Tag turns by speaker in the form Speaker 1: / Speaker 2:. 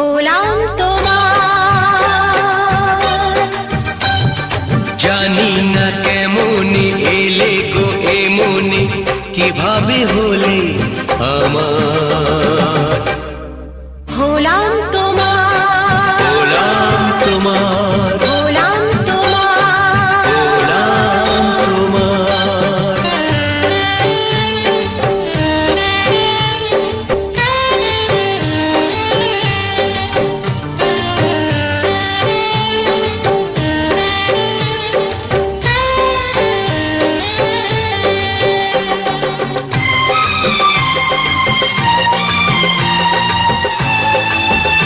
Speaker 1: হলাম তোমার।
Speaker 2: জানি না কেমনে এলে গো এমনি, কিভাবে হলে আমার।